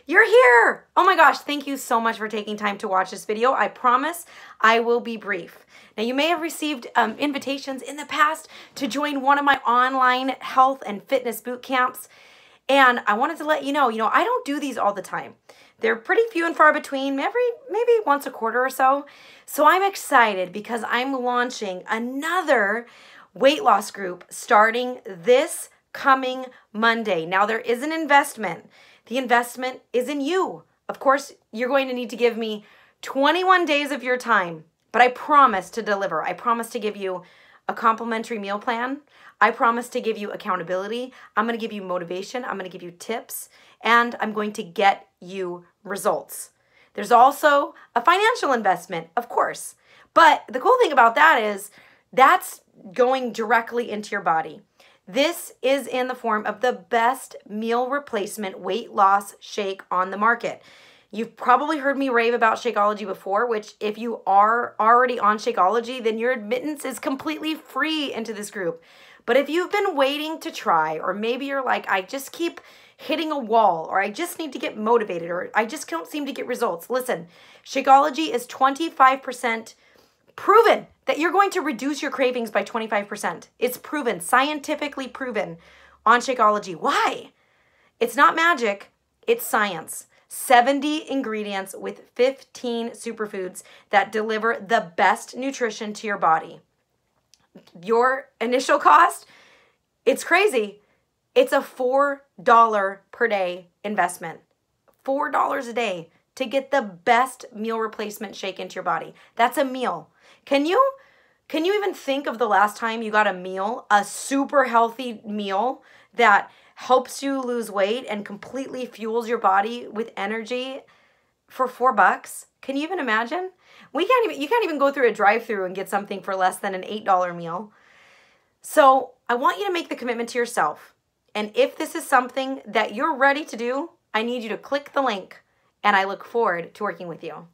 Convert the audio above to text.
You're here. Oh my gosh, thank you so much for taking time to watch this video. I promise I will be brief. Now, you may have received invitations in the past to join one of my online health and fitness boot camps. And I wanted to let you know, I don't do these all the time. They're pretty few and far between, maybe once a quarter or so. So I'm excited because I'm launching another weight loss group starting this coming Monday. Now, there is an investment. The investment is in you. Of course, you're going to need to give me 21 days of your time, but I promise to deliver. I promise to give you a complimentary meal plan. I promise to give you accountability. I'm going to give you motivation. I'm going to give you tips, and I'm going to get you results. There's also a financial investment, of course. But the cool thing about that is that's going directly into your body. This is in the form of the best meal replacement weight loss shake on the market. You've probably heard me rave about Shakeology before, which if you are already on Shakeology, then your admittance is completely free into this group. But if you've been waiting to try, or maybe you're like, I just keep hitting a wall, or I just need to get motivated, or I just don't seem to get results. Listen, Shakeology is 25% proven that you're going to reduce your cravings by 25%. It's proven, scientifically proven on Shakeology. Why? It's not magic, it's science. 70 ingredients with 15 superfoods that deliver the best nutrition to your body. Your initial cost, it's crazy. It's a $4 per day investment. $4 a day to get the best meal replacement shake into your body. That's a meal. Can you even think of the last time you got a meal, a super healthy meal that helps you lose weight and completely fuels your body with energy for $4? Can you even imagine? You can't even go through a drive-thru and get something for less than an $8 meal. So I want you to make the commitment to yourself. And if this is something that you're ready to do, I need you to click the link, and I look forward to working with you.